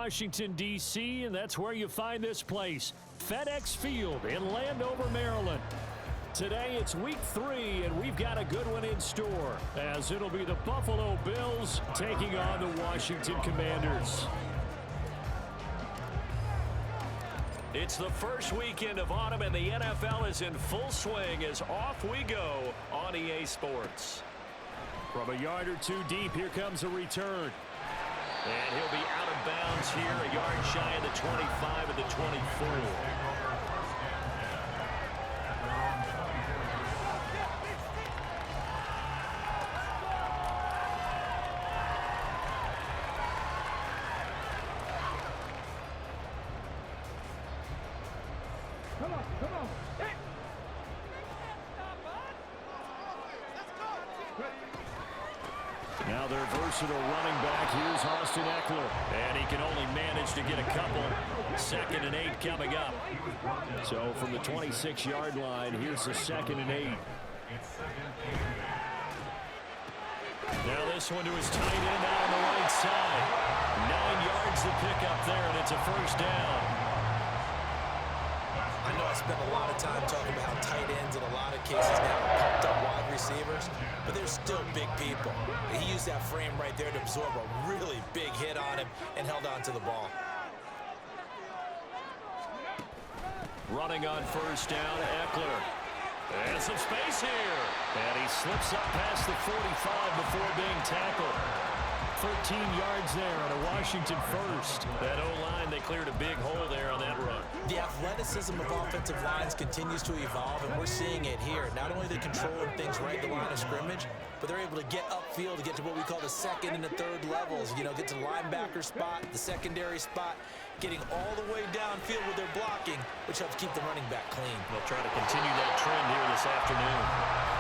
Washington, D.C., and that's where you find this place, FedEx Field in Landover, Maryland. Today it's week 3, and we've got a good one in store, as it'll be the Buffalo Bills taking on the Washington Commanders. It's the first weekend of autumn, and the NFL is in full swing as off we go on EA Sports. From a yard or two deep, here comes a return. And he'll be out of bounds here, a yard shy of the 25 of the 24. Now their versatile running back, here's Austin Ekeler. And he can only manage to get a couple. 2nd and 8 coming up. So from the 26-yard line, here's the 2nd and 8. Now this one to his tight end out on the right side. 9 yards to pick up there, and it's a first down. I know I spent a lot of time talking about how tight ends in a lot of cases now are pumped up wide receivers, but they're still big people. He used that frame right there to absorb a really big hit on him and held on to the ball. Running on first down, Ekeler. And some space here. And he slips up past the 45 before being tackled. 13 yards there on a Washington first. That O-line, they cleared a big hole there on that run. The athleticism of offensive lines continues to evolve, and we're seeing it here. Not only are they controlling things right at the line of scrimmage, but they're able to get upfield to get to what we call the 2nd and the 3rd levels. You know, get to the linebacker spot, the secondary spot, getting all the way downfield with their blocking, which helps keep the running back clean. They'll try to continue that trend here this afternoon.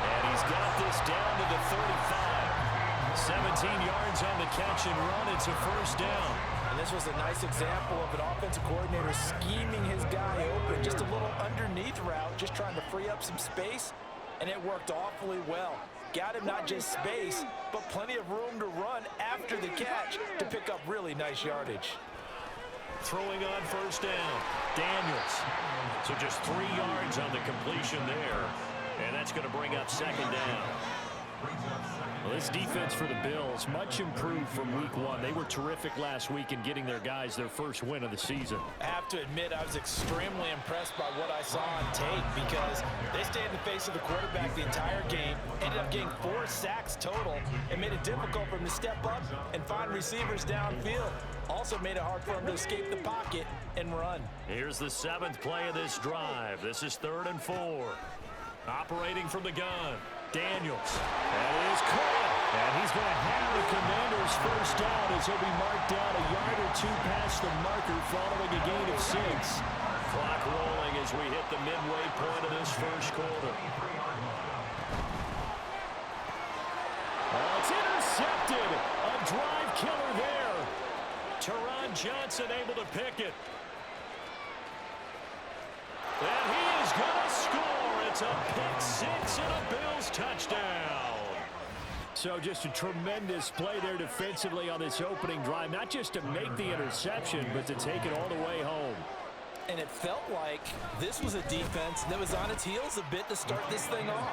And he's got this down to the 35. 17 yards on the catch and run. It's a first down. And this was a nice example of an offensive coordinator scheming his guy open. Just a little underneath route, just trying to free up some space, and it worked awfully well. Got him not just space, but plenty of room to run after the catch to pick up really nice yardage. Throwing on first down, Daniels. So just 3 yards on the completion there, and that's going to bring up 2nd down. Well, this defense for the Bills, much improved from week 1. They were terrific last week in getting their guys their first win of the season. I have to admit, I was extremely impressed by what I saw on tape because they stayed in the face of the quarterback the entire game, ended up getting 4 sacks total, and made it difficult for him to step up and find receivers downfield. Also made it hard for him to escape the pocket and run. Here's the 7th play of this drive. This is 3rd and 4. Operating from the gun, Daniels. That is caught. And he's going to have the Commanders first down as he'll be marked down a yard or 2 past the marker following a gain of 6. Clock rolling as we hit the midway point of this first quarter. Oh, it's intercepted. A drive killer there. Teron Johnson able to pick it. And he is going to score. It's a pick 6 and a Bills touchdown. So just a tremendous play there defensively on this opening drive. Not just to make the interception, but to take it all the way home. And it felt like this was a defense that was on its heels a bit to start this thing off.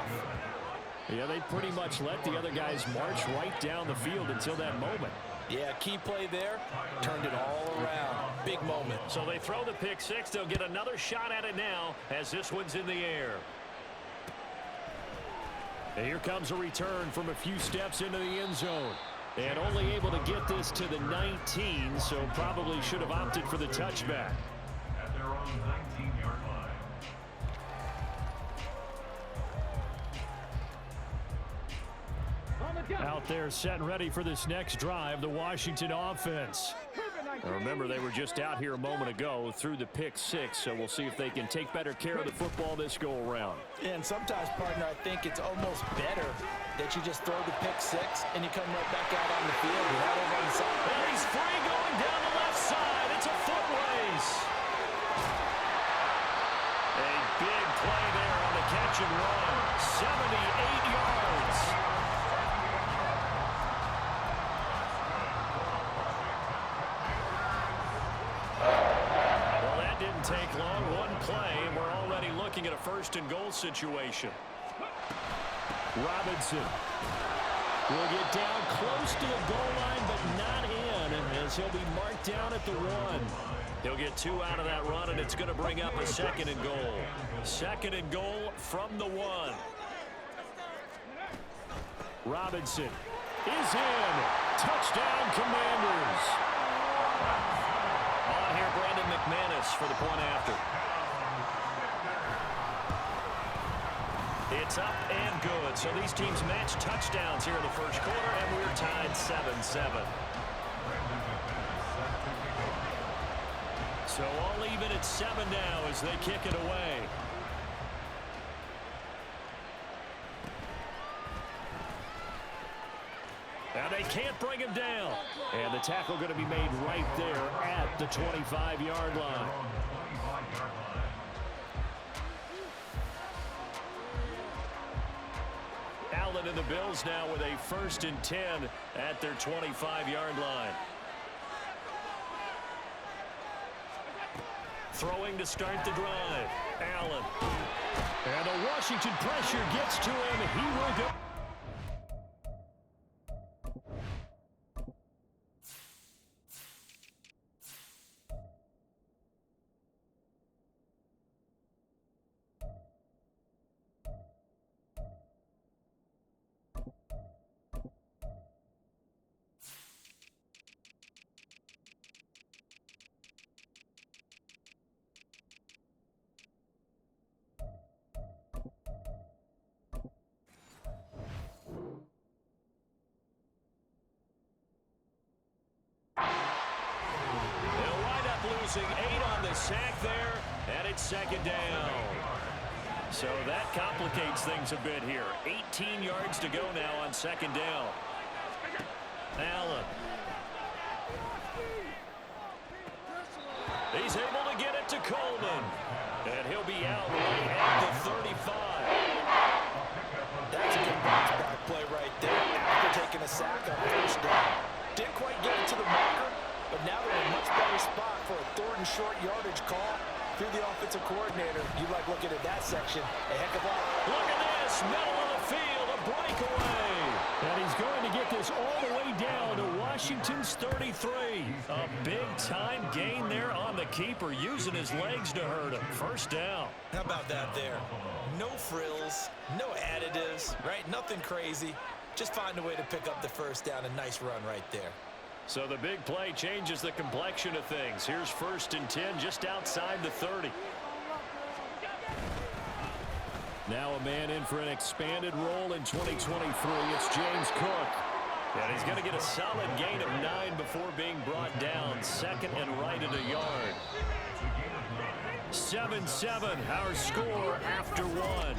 Yeah, they pretty much let the other guys march right down the field until that moment. Yeah, key play there, turned it all around. Big moment. So they throw the pick 6. They'll get another shot at it now as this one's in the air. And here comes a return from a few steps into the end zone. And only able to get this to the 19, so probably should have opted for the touchback. At their own 19-yard line. Out there set and ready for this next drive, the Washington offense. Now remember, they were just out here a moment ago through the pick 6, so we'll see if they can take better care of the football this go-around. And sometimes, partner, I think it's almost better that you just throw the pick 6 and you come right back out on the field. You're not over on the side. And he's free going down the left side. It's a foot race. A big play there on the catch and run. 78 yards. take long. One play, and we're already looking at a first-and-goal situation. Robinson will get down close to the goal line, but not in, as he'll be marked down at the 1. He'll get 2 out of that run, and it's going to bring up a second and goal. Second and goal from the 1. Robinson is in. Touchdown, Commanders. On here, Brandon McManus for the point after. It's up and good. So these teams match touchdowns here in the first quarter, and we're tied 7-7. So all even at 7 now as they kick it away. Now they can't bring him down. And the tackle going to be made right there at the 25-yard line. Allen and the Bills now with a 1st and 10 at their 25-yard line. Throwing to start the drive. Allen. And the Washington pressure gets to him. He will go. Losing 8 on the sack there, and it's second down. So that complicates things a bit here. 18 yards to go now on second down. Allen. He's able to get it to Coleman. And he'll be out right at the 35. That's a good bounce back play right there after taking a sack on first down. Didn't quite get it to the marker, but now they're in a much better spot for a 3rd and short yardage call through the offensive coordinator. You like looking at that section a heck of a lot. Look at this, middle of the field, a breakaway. And he's going to get this all the way down to Washington's 33. A big-time gain there on the keeper, using his legs to hurt him. First down. How about that there? No frills, no additives, right? Nothing crazy. Just find a way to pick up the first down. A nice run right there. So the big play changes the complexion of things. Here's 1st and 10 just outside the 30. Now a man in for an expanded role in 2023. It's James Cook. And he's going to get a solid gain of 9 before being brought down. Second and right at a yard. 7-7, our score after 1.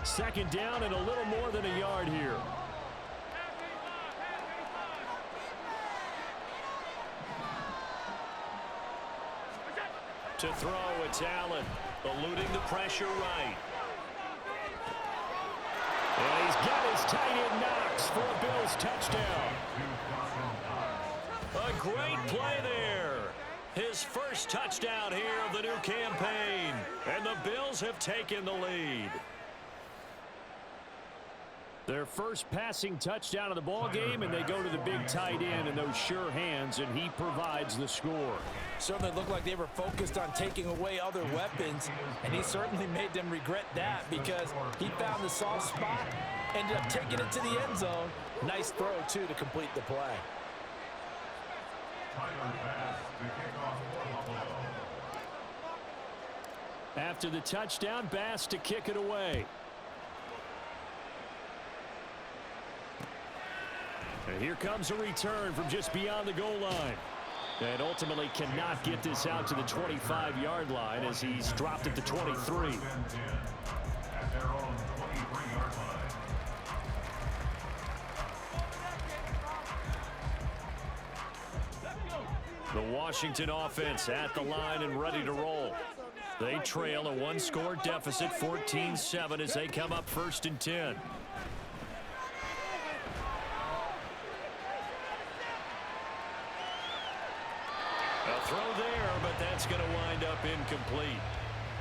Second down and a little more than a yard here. To throw, it's Allen, eluding the pressure right. And he's got his tight end Knox for a Bills touchdown. A great play there. His first touchdown here of the new campaign. And the Bills have taken the lead. Their first passing touchdown of the ball game, and they go to the big tight end in those sure hands, and he provides the score. Certainly looked like they were focused on taking away other weapons, and he certainly made them regret that because he found the soft spot, ended up taking it to the end zone. Nice throw, too, to complete the play. After the touchdown, Bass to kick it away. And here comes a return from just beyond the goal line. And ultimately cannot get this out to the 25-yard line as he's dropped at the 23. The Washington offense at the line and ready to roll. They trail a one-score deficit, 14-7, as they come up 1st and 10. A throw there, but that's going to wind up incomplete.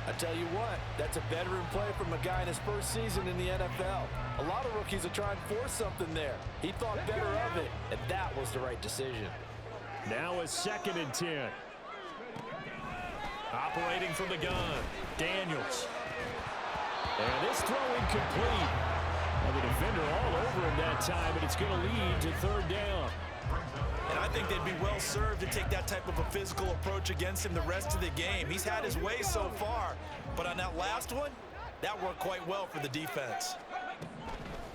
I tell you what, that's a veteran play from a guy in his first season in the NFL. A lot of rookies are trying to force something there. He thought better of it, and that was the right decision. Now a 2nd and 10. Operating from the gun, Daniels. And this throw incomplete. Well, the defender all over him that time, and it's going to lead to 3rd down. And I think they'd be well served to take that type of a physical approach against him the rest of the game. He's had his way so far, but on that last one, that worked quite well for the defense.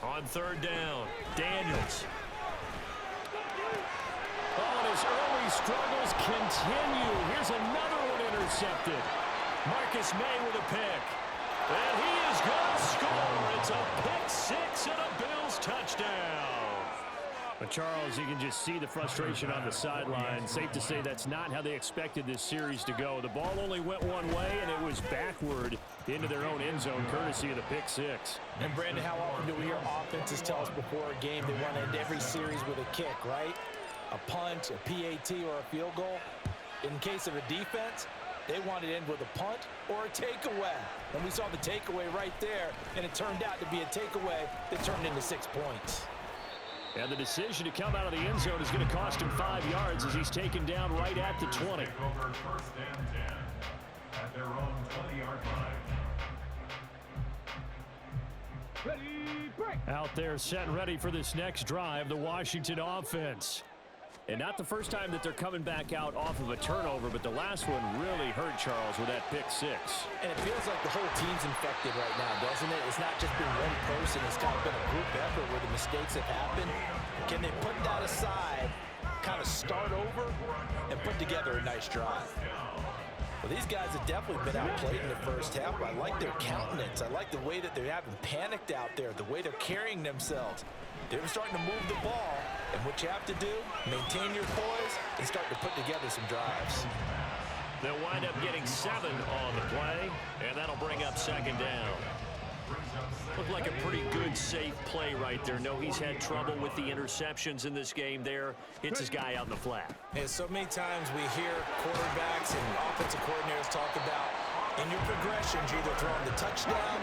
On 3rd down, Daniels. Oh, and his early struggles continue. Here's another one intercepted. Marcus May with a pick. And he is going to score. It's a pick 6 and a Bills touchdown. But Charles, you can just see the frustration on the sideline. Safe to say that's not how they expected this series to go. The ball only went one way, and it was backward into their own end zone, courtesy of the pick 6. And Brandon, how often do we hear offenses tell us before a game they want to end every series with a kick, right? A punt, a PAT, or a field goal. In case of a defense, they want to end with a punt or a takeaway. And we saw the takeaway right there, and it turned out to be a takeaway that turned into 6 points. And the decision to come out of the end zone is going to cost him 5 yards as he's taken down right at the 20. Take over 1st and 10 at their own 20-yard line. Out there set and ready for this next drive, the Washington offense. And not the first time that they're coming back out off of a turnover, but the last one really hurt Charles with that pick 6. And it feels like the whole team's infected right now, doesn't it? It's not just been one person. It's kind of been a group effort where the mistakes have happened. Can they put that aside, kind of start over, and put together a nice drive? Well, these guys have definitely been outplayed in the first half. I like their countenance. I like the way that they haven't panicked out there, the way they're carrying themselves. They're starting to move the ball, and what you have to do, maintain your poise and start to put together some drives. They'll wind up getting 7 on the play, and that'll bring up 2nd down. Looked like a pretty good, safe play right there. No, he's had trouble with the interceptions in this game there. Hits his guy out in the flat. And so many times we hear quarterbacks and offensive coordinators talk about in your progressions, you're either throwing the touchdown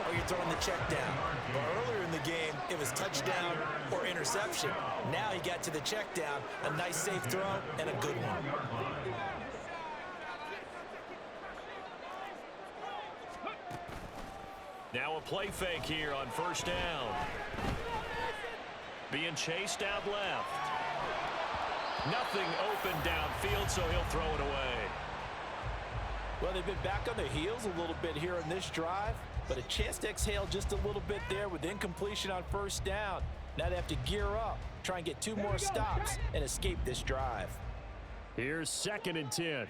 or you're throwing the check down. But earlier in the game, it was touchdown or interception. Now he got to the check down, a nice safe throw, and a good one. Now a play fake here on 1st down. Being chased out left. Nothing open downfield, so he'll throw it away. Well, they've been back on their heels a little bit here on this drive, but a chance to exhale just a little bit there with incompletion on 1st down. Now they have to gear up, try and get 2 more stops, and escape this drive. Here's 2nd and 10.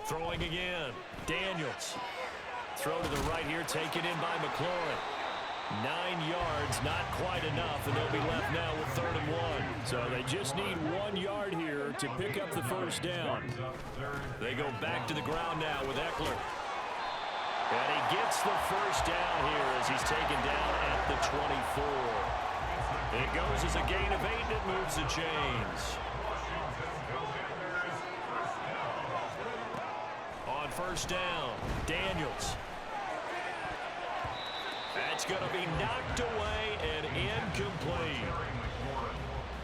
Throwing again. Daniels. Throw to the right here, taken in by McLaurin. 9 yards, not quite enough, and they'll be left now with 3rd and 1. So they just need 1 yard here to pick up the 1st down. They go back to the ground now with Eckler. And he gets the 1st down here as he's taken down at the 24. It goes as a gain of 8, and it moves the chains. On 1st down, Daniels. That's going to be knocked away and incomplete.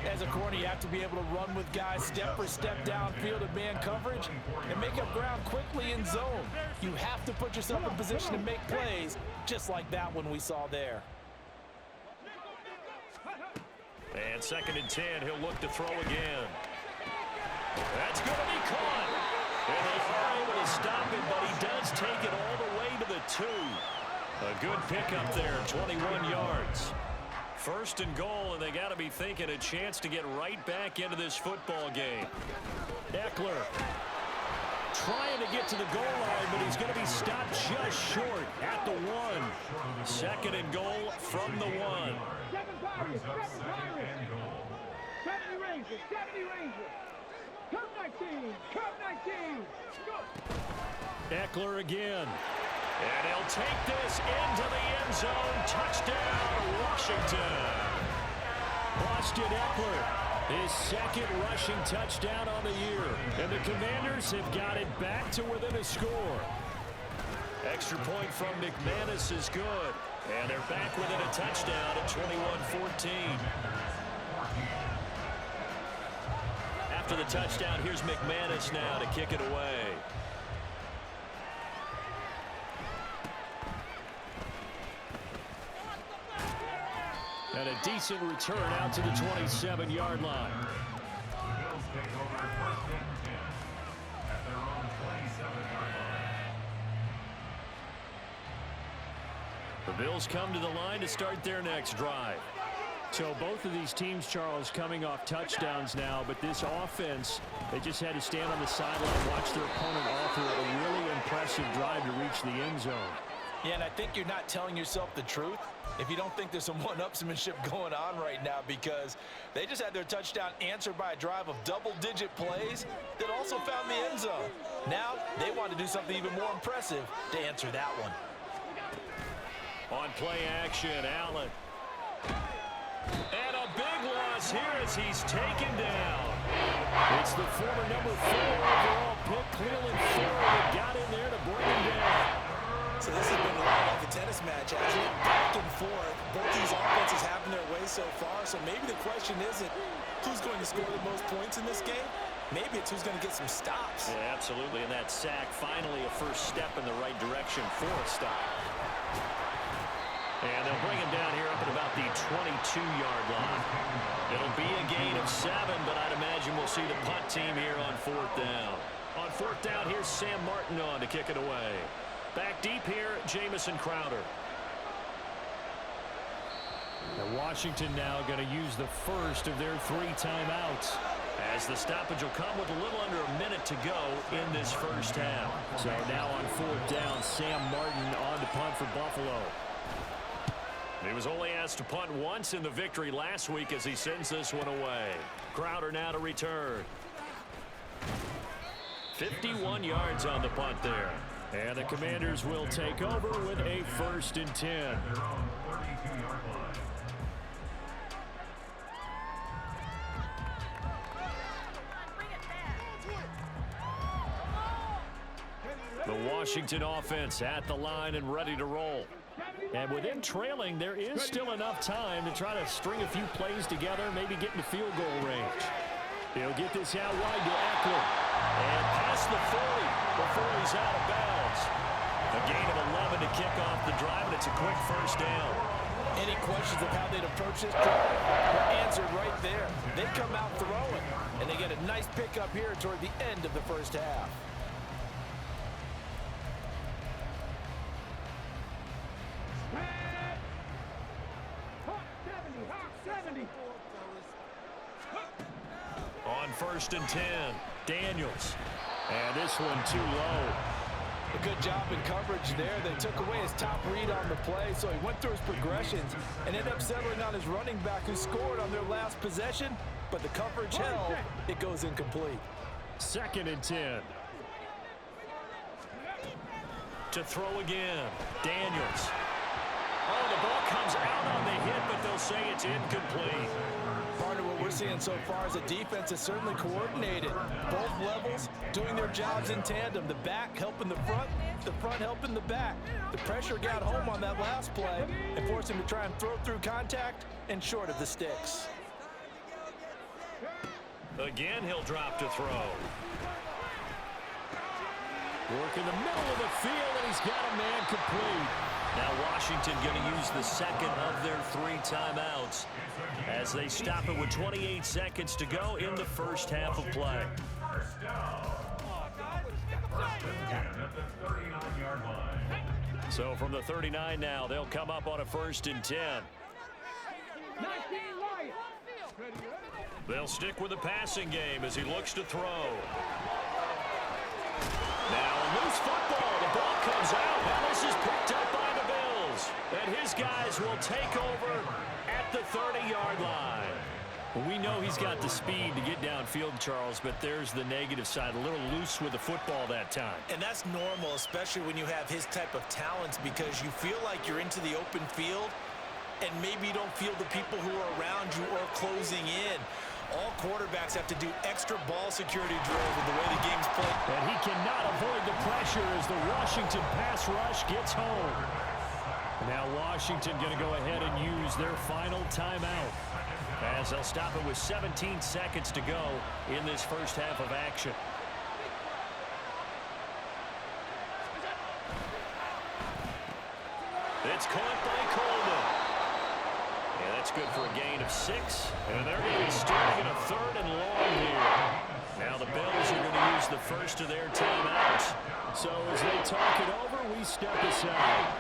As a corner, you have to be able to run with guys step for step downfield in man coverage and make up ground quickly in zone. You have to put yourself in position to make plays, just like that one we saw there. And 2nd and 10, he'll look to throw again. That's going to be caught. And they are able to stop it, but he does take it all the way to the 2. A good pickup there, 21 yards. 1st and goal, and they got to be thinking a chance to get right back into this football game. Eckler trying to get to the goal line, but he's going to be stopped just short at the 1. 2nd and goal from the 1. Eckler again. And he'll take this into the end zone. Touchdown, Washington. Austin Eckler, his second rushing touchdown on the year. And the Commanders have got it back to within a score. Extra point from McManus is good. And they're back within a touchdown at 21-14. After the touchdown, here's McManus now to kick it away. And a decent return out to the 27-yard line. Bills take over 1st and 10 at their own 27-yard line. The Bills come to the line to start their next drive. So both of these teams, Charles, coming off touchdowns now, but this offense, they just had to stand on the sideline, watch their opponent offer a really impressive drive to reach the end zone. Yeah, and I think you're not telling yourself the truth if you don't think there's some one-upsmanship going on right now, because they just had their touchdown answered by a drive of double-digit plays that also found the end zone. Now they want to do something even more impressive to answer that one. On play action, Allen. And a big loss here as he's taken down. It's the former number 4 overall pick, Cleveland Ford, that got in there to bring him down. So this has been a lot like a tennis match, hasn't it? Back and forth. Both these offenses having their way so far. So maybe the question isn't who's going to score the most points in this game. Maybe it's who's going to get some stops. Yeah, absolutely. And that sack, finally a first step in the right direction for a stop. And they'll bring him down here up at about the 22-yard line. It'll be a gain of 7, but I'd imagine we'll see the punt team here on 4th down. On 4th down, here's Sam Martin on to kick it away. Back deep here, Jamison Crowder. Now Washington now going to use the first of their 3 timeouts, as the stoppage will come with a little under a minute to go in this first half. So now on 4th down, Sam Martin on to punt for Buffalo. He was only asked to punt once in the victory last week as he sends this one away. Crowder now to return. 51 yards on the punt there. And the Commanders will take over with a 1st and 10. Their own 32-yard line. The Washington offense at the line and ready to roll. And with them trailing, there is still enough time to try to string a few plays together, maybe get into field goal range. He'll get this out wide to Eckler. And past the 40 before he's out of bounds. A gain of 11 to kick off the drive, and it's a quick first down. Any questions of how they'd approach this drive are answered right there. They come out throwing, and they get a nice pickup here toward the end of the first half. On 1st and 10, Daniels. And this one too low. A good job in coverage there. They took away his top read on the play, so he went through his progressions and ended up settling on his running back who scored on their last possession, but the coverage held. It goes incomplete. 2nd and 10. To throw again, Daniels. Oh, the ball comes out on the hit, but they'll say it's incomplete. Part of what we're seeing so far is the defense is certainly coordinated. Both levels doing their jobs in tandem. The back helping the front helping the back. The pressure got home on that last play and forced him to try and throw through contact and short of the sticks. Again, he'll drop to throw. Work in the middle of the field, and he's got a man complete. Now Washington going to use the second of their 3 timeouts as they stop it with 28 seconds to go in the first half of play. First down. 1st and 10 at the 39-yard line. So from the 39 now, they'll come up on a 1st and 10. They'll stick with the passing game as he looks to throw. Now a loose football. The ball comes out. Now this is picked up by the Bills. And his guys will take over at the 30-yard line. We know he's got the speed to get downfield, Charles, but there's the negative side. A little loose with the football that time. And that's normal, especially when you have his type of talents, because you feel like you're into the open field and maybe you don't feel the people who are around you or closing in. All quarterbacks have to do extra ball security drills with the way the game's played. And he cannot avoid the pressure as the Washington pass rush gets home. Now Washington going to go ahead and use their final timeout, as they'll stop it with 17 seconds to go in this first half of action. It's caught by Coleman. Yeah, that's good for a gain of 6. And they're going to be starting in a 3rd and long here. Now the Bills are going to use the first of their timeouts. So as they talk it over, we step aside.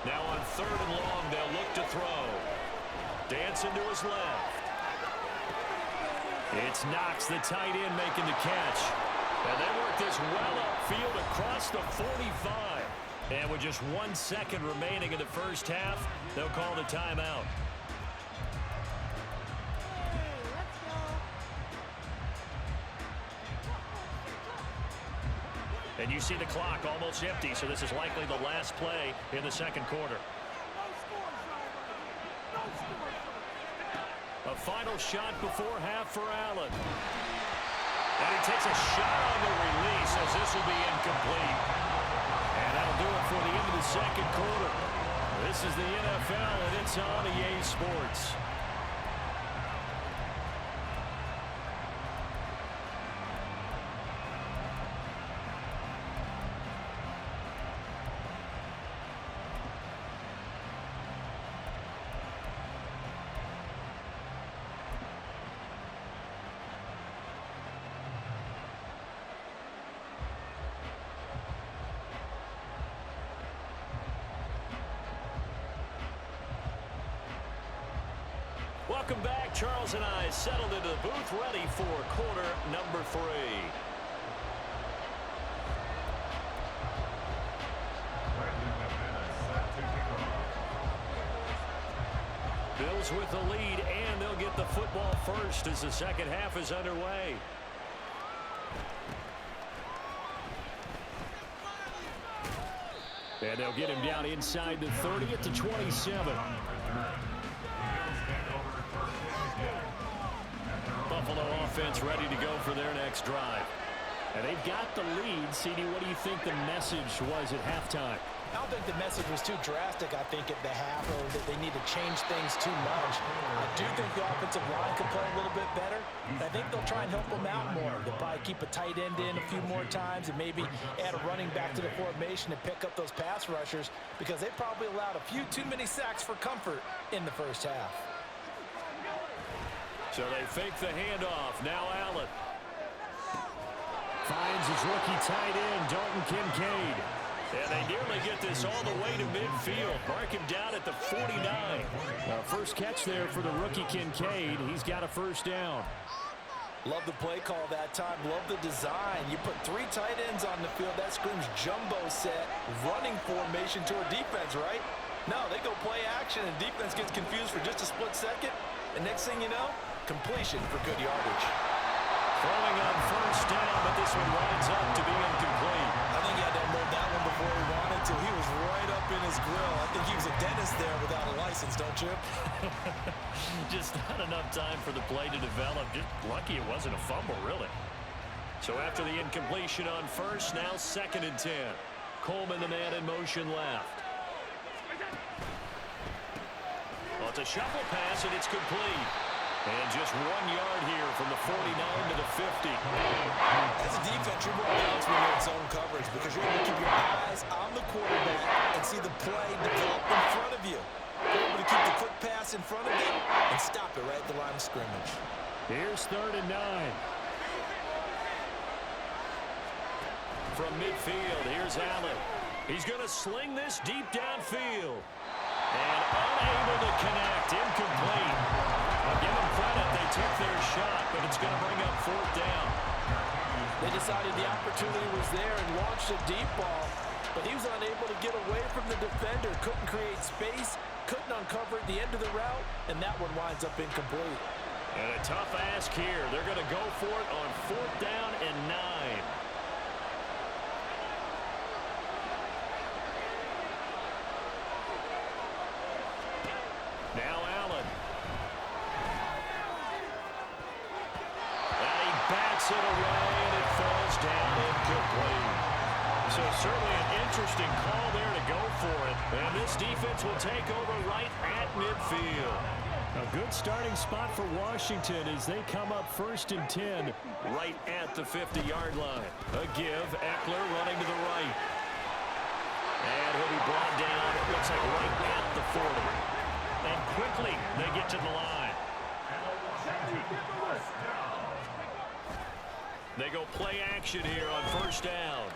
Now on 3rd and long, they'll look to throw. Dancing to his left. It's Knox, the tight end, making the catch. And they work this well upfield across the 45. And with just 1 second remaining in the first half, they'll call the timeout. And you see the clock almost empty, so this is likely the last play in the second quarter. A final shot before half for Allen. And he takes a shot on the release as this will be incomplete. And that'll do it for the end of the second quarter. This is the NFL, and it's on EA Sports. Welcome back. Charles and I settled into the booth, ready for quarter number 3. Bills with the lead, and they'll get the football first as the second half is underway. And they'll get him down inside the 30 at the 27. Buffalo offense ready to go for their next drive. And they've got the lead. CD, what do you think the message was at halftime? I don't think the message was too drastic, I think, at the half, or that they need to change things too much. I do think the offensive line could play a little bit better. I think they'll try and help them out more. They'll probably keep a tight end in a few more times and maybe add a running back to the formation to pick up those pass rushers, because they probably allowed a few too many sacks for comfort in the first half. So they fake the handoff. Now Allen finds his rookie tight end, Dalton Kincaid. And they nearly get this all the way to midfield. Mark him down at the 49. First catch there for the rookie Kincaid. He's got a first down. Love the play call that time. Love the design. You put 3 tight ends on the field. That screams jumbo set, running formation to a defense, right? No, they go play action, and defense gets confused for just a split second. And next thing you know, completion for good yardage. Throwing on first down, but this one winds up to be incomplete. I think he had to unload that one before he wanted to. He was right up in his grill. I think he was a dentist there without a license, don't you? Just not enough time for the play to develop. Just lucky it wasn't a fumble, really. So after the incompletion on first, now 2nd and 10. Coleman, the man in motion left. Well, it's a shuffle pass, and it's complete. And just 1 yard here from the 49 to the 50. As a defense, you're more balanced when you're in zone coverage, because you're able to keep your eyes on the quarterback and see the play develop in front of you. You're able to keep the quick pass in front of them and stop it right at the line of scrimmage. Here's 3rd and 9. From midfield, here's Allen. He's going to sling this deep downfield. And unable to connect, incomplete. I'll give them credit. They took their shot, but it's going to bring up fourth down. They decided the opportunity was there and launched a deep ball, but he was unable to get away from the defender, couldn't create space, couldn't uncover the end of the route, and that one winds up incomplete. And a tough ask here. They're going to go for it on fourth down and 9. Now Allen. And he backs it away, and it falls down incomplete. So certainly an interesting call there to go for it. And this defense will take over right at midfield. A good starting spot for Washington as they come up 1st and 10. Right at the 50-yard line. A give. Eckler running to the right. And he'll be brought down, it looks like right at the 40. And quickly, they get to the line. They go play action here on first down.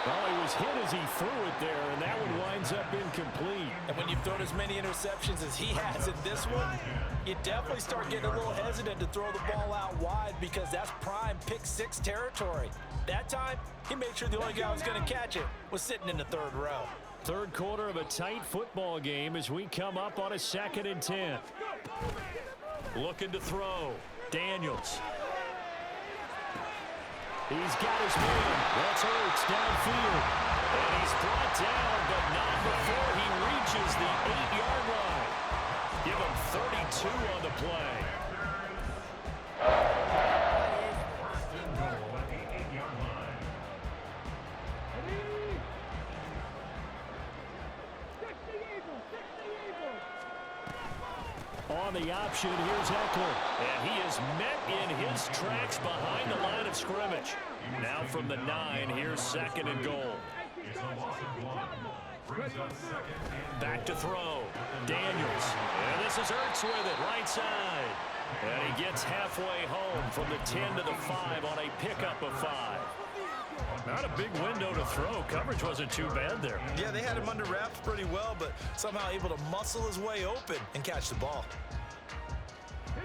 Well, he was hit as he threw it there, and that one winds up incomplete. And when you've thrown as many interceptions as he has in this one, you definitely start getting a little hesitant to throw the ball out wide because that's prime pick-6 territory. That time, he made sure the only guy who was going to catch it was sitting in the third row. Third quarter of a tight football game as we come up on a 2nd and 10. Looking to throw. Daniels. He's got his man. That's Ertz downfield. And he's brought down, but not before he reaches the 8-yard line. Give him 32 on the play. On the option, here's Eckler. And he is met in his tracks behind the line of scrimmage. Now from the 9, here's 2nd and goal. Back to throw. Daniels. And this is Ertz with it, right side. And he gets halfway home from the 10 to the 5 on a pickup of 5. Not a big window to throw. Coverage wasn't too bad there. Yeah, they had him under wraps pretty well, but somehow able to muscle his way open and catch the ball.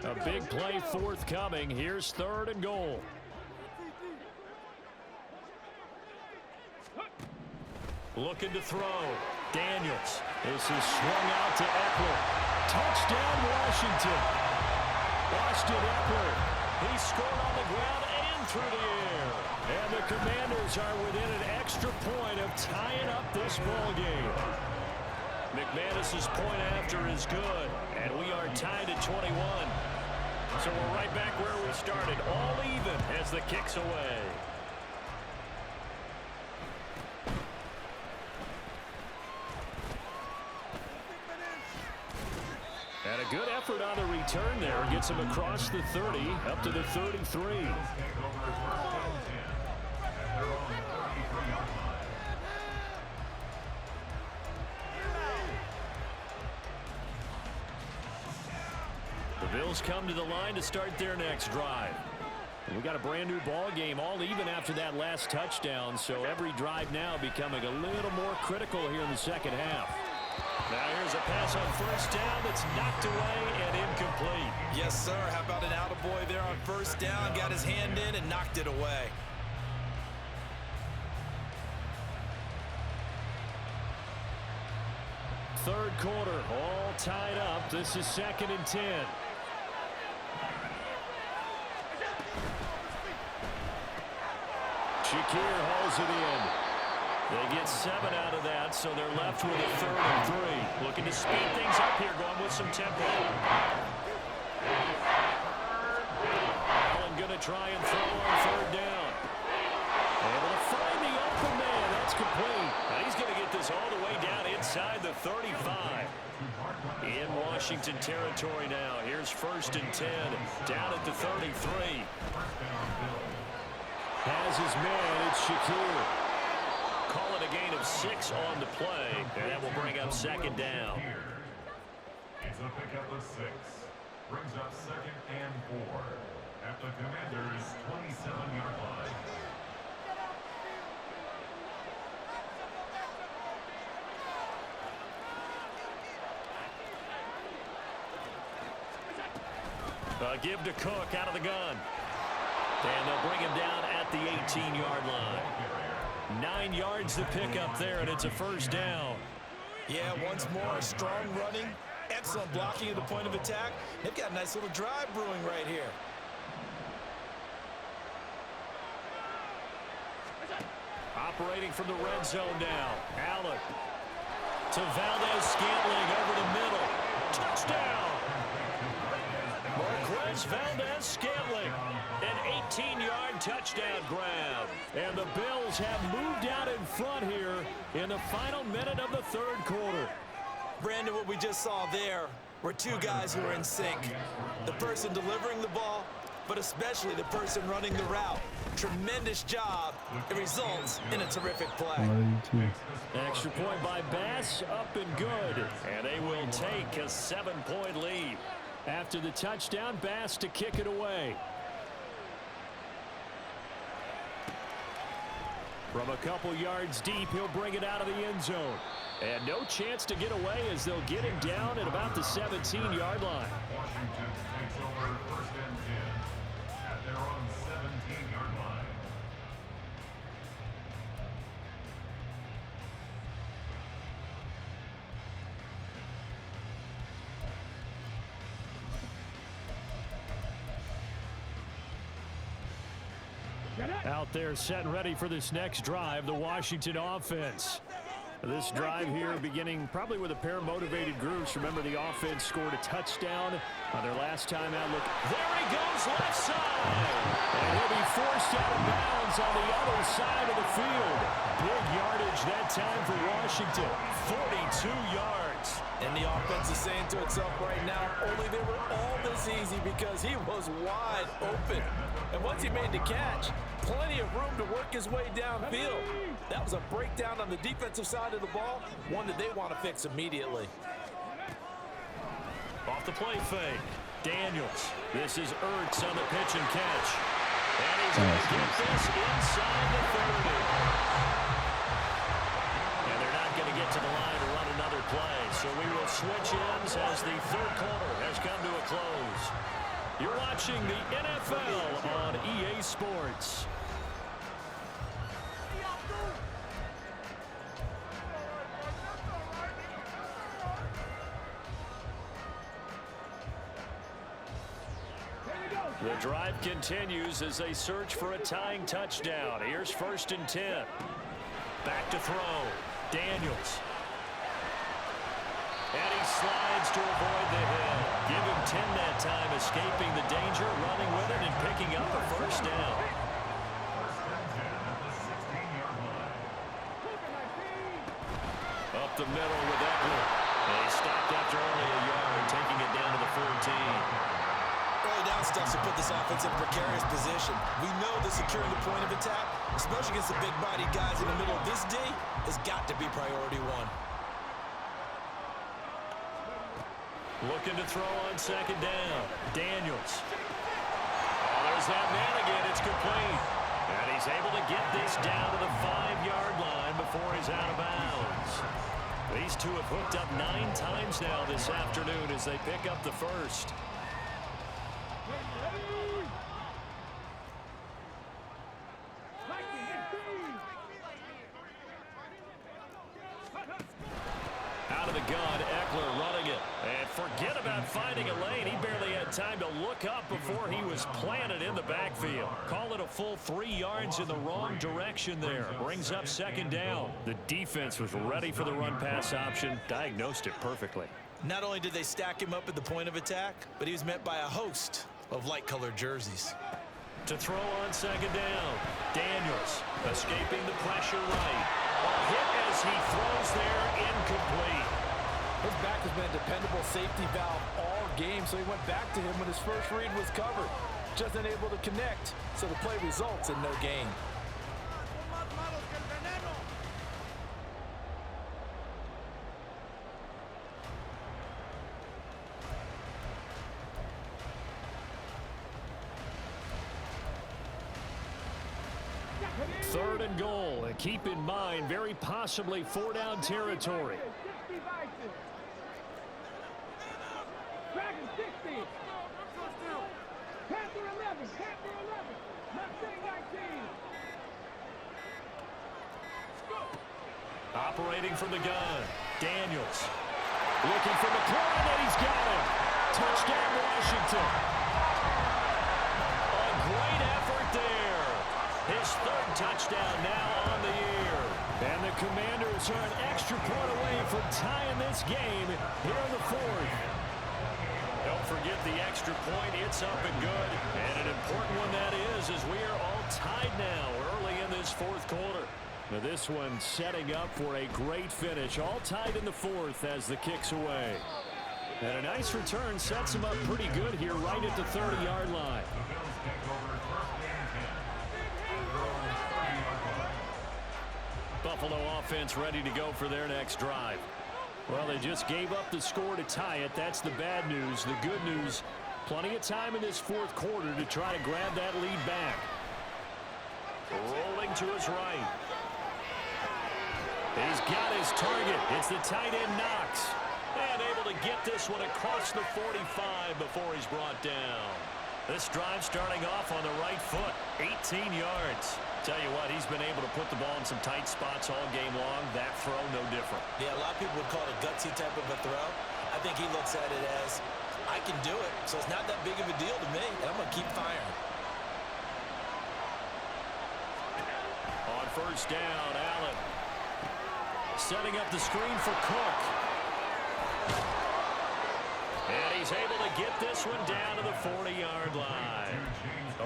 A big play forthcoming. Here's 3rd and goal. Looking to throw. Daniels. This is swung out to Eckler. Touchdown, Washington. Austin Eckler. He scored on the ground and through the air. And the Commanders are within an extra point of tying up this ball game. McManus's point after is good, and we are tied at 21. So we're right back where we started, all even as the kick's away. And a good effort on the return there. Gets him across the 30, up to the 33. The Bills come to the line to start their next drive. We got a brand new ball game, all even after that last touchdown, so every drive now becoming a little more critical here in the second half. Now here's a pass on first down that's knocked away and incomplete. Yes, sir. How about an attaboy there on first down? Got his hand in and knocked it away. Third quarter, all tied up. This is 2nd and 10. Shakir hauls it in. They get 7 out of that, so they're left with a 3rd and 3. Looking to speed things up here, going with some tempo. Allen going to try and throw on 3rd down. Able to find the open man. That's complete. Now he's going to get this all the way down inside the 35. In Washington territory now. Here's 1st and 10. Down at the 33. Has his man, it's Shakir. Call it a gain of 6 on the play, and that will bring up 2nd down. It's a pickup of 6. Brings up 2nd and 4 at the Commanders' 27-yard line. Give to Cook out of the gun. And they'll bring him down at the 18-yard line. 9 yards to pick up there, and it's a first down. Yeah, once more, strong running, excellent blocking at the point of attack. They've got a nice little drive brewing right here. Operating from the red zone now. Allen to Valdez-Scantling over the middle. Touchdown! Marquez Valdez-Scantling. An 18-yard touchdown grab. And the Bills have moved out in front here in the final minute of the third quarter. Brandon, what we just saw there were two guys who are in sync. The person delivering the ball, but especially the person running the route. Tremendous job. It results in a terrific play. Extra point by Bass, up and good. And they will take a 7-point lead. After the touchdown, Bass to kick it away. From a couple yards deep, he'll bring it out of the end zone. And no chance to get away as they'll get him down at about the 17-yard line. Washington takes over first and 10 at their own 17-yard line. Out there set and ready for this next drive, the Washington offense. This drive here beginning probably with a pair of motivated groups. Remember, the offense scored a touchdown on their last time out. Look, There he goes, left side. and he'll be forced out of bounds on the other side of the field. Big yardage that time for Washington. 42 yards. And the offense is saying to itself right now, only they were all this easy because he was wide open. And once he made the catch, plenty of room to work his way downfield. That was a breakdown on the defensive side of the ball, one that they want to fix immediately. Off the play fake. Daniels. This is Ertz on the pitch and catch. And he's going to get this inside the 30. And they're not going to get to the line to run another play. So we will switch ends as the third quarter has come to a close. You're watching the NFL on EA Sports. The drive continues as they search for a tying touchdown. Here's first and 10. Back to throw. Daniels. And he slides to avoid the hit. Give him 10 that time, escaping the danger, running with it, and picking up a first down. First and 10 at the 16-yard line. Up the middle with Eckler. And he stopped after only a yard, taking it down to the 14. Early down stuff to put this offense in a precarious position. We know that securing the point of attack, especially against the big-bodied guys in the middle of this D, has got to be priority one. Looking to throw on second down. Daniels. Oh, there's that man again. It's complete. And he's able to get this down to the 5-yard line before he's out of bounds. These two have hooked up 9 times now this afternoon as they pick up the first. Out of the gun, Eckler running it. And forget about finding a lane. He barely had time to look up before he was planted in the backfield. Call it a full 3 yards in the wrong direction there. Brings up second down. The defense was ready for the run-pass option. Diagnosed it perfectly. Not only did they stack him up at the point of attack, but he was met by a host of light-colored jerseys. To throw on second down. Daniels escaping the pressure right. A hit as he throws there, incomplete. His back has been a dependable safety valve all game, so he went back to him when his first read was covered. Just unable to connect, so the play results in no gain. Third and goal, and keep in mind, very possibly 4-down territory. Operating from the gun, Daniels. Looking for McLaurin, and he's got him. Touchdown, Washington. A great effort there. His third touchdown now on the year. And the Commanders are an extra point away from tying this game here in the fourth. Don't forget the extra point. It's up and good. And an important one that is, as we are all tied now early in this fourth quarter. Now this one setting up for a great finish. All tied in the fourth as the kick's away. And a nice return sets him up pretty good here right at the 30-yard line. Buffalo offense ready to go for their next drive. Well, they just gave up the score to tie it. That's the bad news. The good news, plenty of time in this fourth quarter to try to grab that lead back. Rolling to his right. He's got his target. It's the tight end Knox. And able to get this one across the 45 before he's brought down. This drive starting off on the right foot. 18 yards. Tell you what, he's been able to put the ball in some tight spots all game long. That throw, no different. Yeah, a lot of people would call it a gutsy type of a throw. I think he looks at it as, I can do it, so it's not that big of a deal to me, and I'm going to keep firing. On first down, Allen. Setting up the screen for Cook. And he's able to get this one down to the 40-yard line.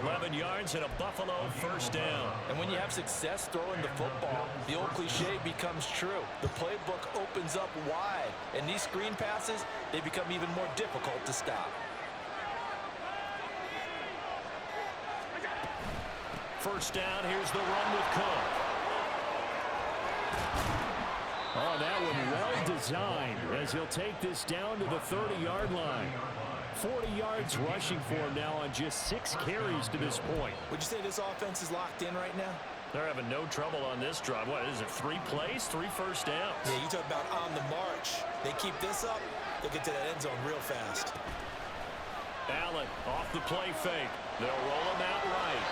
11 yards and a Buffalo first down. And when you have success throwing the football, the old cliche becomes true. The playbook opens up wide, and these screen passes, they become even more difficult to stop. First down, here's the run with Cook. Oh, that one well designed as he'll take this down to the 30-yard line. 40 yards rushing for him now on just 6 carries to this point. Would you say this offense is locked in right now? They're having no trouble on this drive. What is it, 3 plays, 3 first downs? Yeah, you talk about on the march. They keep this up, they'll get to that end zone real fast. Allen off the play fake. They'll roll him out right.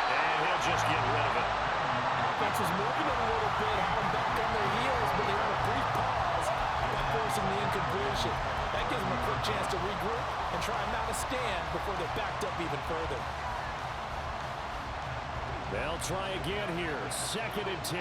And he'll just get rid of it. Offense is moving it a little bit, having back on their heels, but they have a brief pause by forcing the incompletion. That gives them a quick chance to regroup and try and mount a stand before they're backed up even further. They'll try again here. 2nd and 10.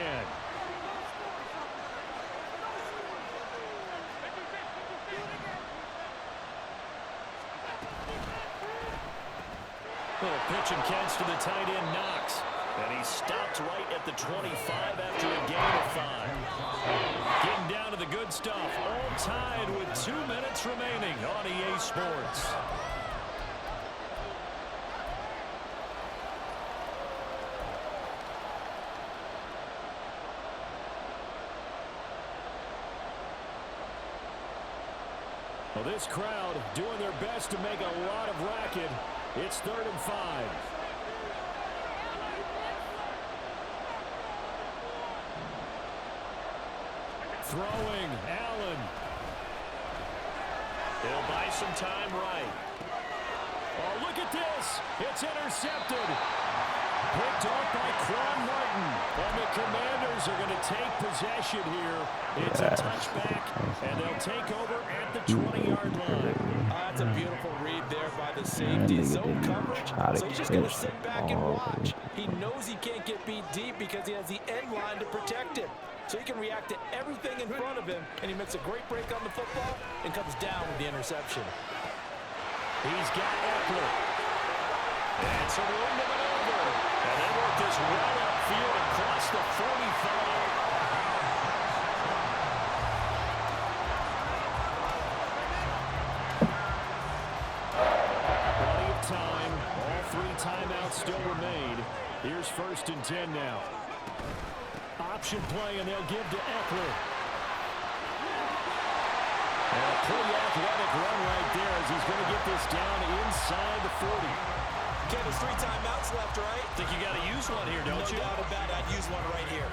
Little pitch and catch to the tight end Knox. And he stopped right at the 25 after a gain of 5. Getting down to the good stuff. All tied with 2 minutes remaining on EA Sports. Well, this crowd doing their best to make a lot of racket. It's 3rd and 5. Throwing, Allen. He'll buy some time right. Oh, look at this. It's intercepted. Picked off by Quan Martin. And the Commanders are going to take possession here. It's a touchback, and they'll take over at the 20-yard line. That's a beautiful read there by the safety. Zone coverage, so he's just going to sit back and watch. He knows he can't get beat deep because he has the end line to protect him. So he can react to everything in front of him, and he makes a great break on the football and comes down with the interception. He's got Eckler. And some room to maneuver. And they work this well upfield across the 45. Plenty of time. All 3 timeouts still remain. Here's 1st and 10 now. Option play, and they'll give to Eckler. And a pretty athletic run right there as he's going to get this down inside the 40. Okay, there's 3 timeouts left, right? Think you got to use one here, don't you? No doubt about it. I'd use one right here.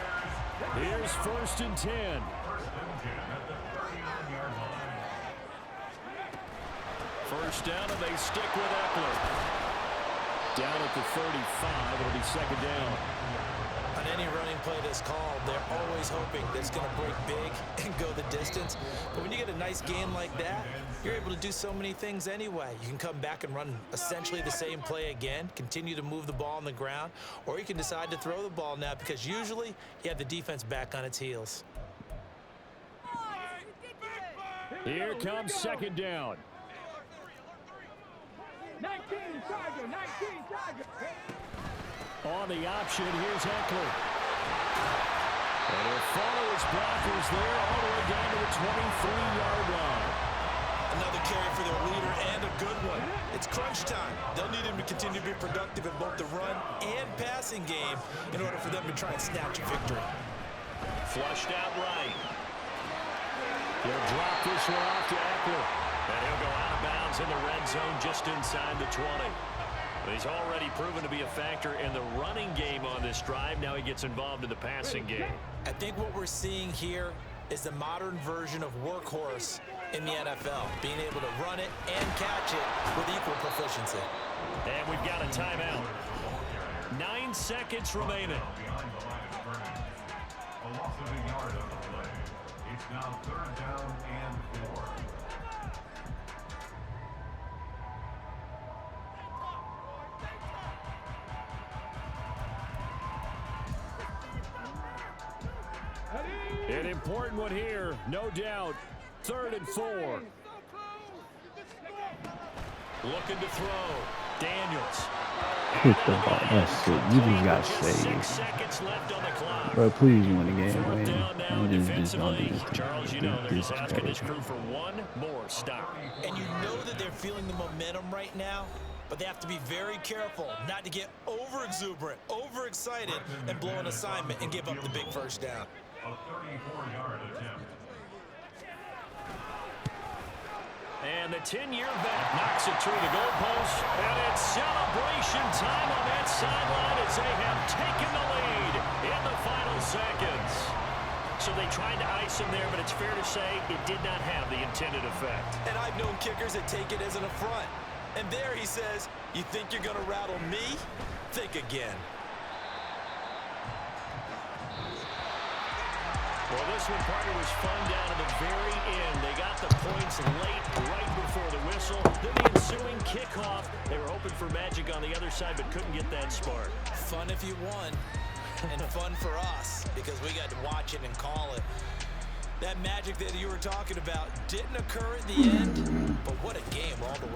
Here's 1st and 10. First and 10 at the 39-yard line. First down, and they stick with Eckler. Down at the 35, it'll be second down. On any running play that's called, they're always hoping that it's going to break big and go the distance. But when you get a nice game like that, you're able to do so many things anyway. You can come back and run essentially the same play again, continue to move the ball on the ground, or you can decide to throw the ball now because usually you have the defense back on its heels. Here comes second down. 19 Charger, 19 Charger. On the option, here's Eckler. And he'll follow his blockers there all the way down to the 23-yard line. Another carry for their leader and a good one. It's crunch time. They'll need him to continue to be productive in both the run and passing game in order for them to try and snatch a victory. Flushed out right. He'll drop this one off to Eckler. And he'll go out of bounds in the red zone just inside the 20. He's already proven to be a factor in the running game on this drive. Now he gets involved in the passing game. I think what we're seeing here is the modern version of workhorse in the NFL, being able to run it and catch it with equal proficiency. And we've got a timeout. 9 seconds remaining. Behind the line of scrimmage. A loss of a yard on the play. It's now 3rd down and 4. An important one here, no doubt. 3rd and 4. Looking to throw. Daniels. Hit the ball. That's it. You just got 6 saved. seconds left on the clock. Bro, please win the game, 4th man. down now Don't just defensively. do this. Charles, you know, they're just asking this crew for one more stop. And you know that they're feeling the momentum right now, but they have to be very careful not to get over-exuberant, over-excited, and blow an assignment and give up the big first down. A 34-yard attempt. And the 10-year vet knocks it through the goalpost. And it's celebration time on that sideline as they have taken the lead in the final seconds. So they tried to ice him there, but it's fair to say it did not have the intended effect. And I've known kickers that take it as an affront. And there he says, you think you're going to rattle me? Think again. Well, this one, partner, was fun down to the very end. They got the points late, right before the whistle. Then the ensuing kickoff. They were hoping for magic on the other side, but couldn't get that spark. Fun if you won, and fun for us because we got to watch it and call it. That magic that you were talking about didn't occur at the end, but what a game all the way.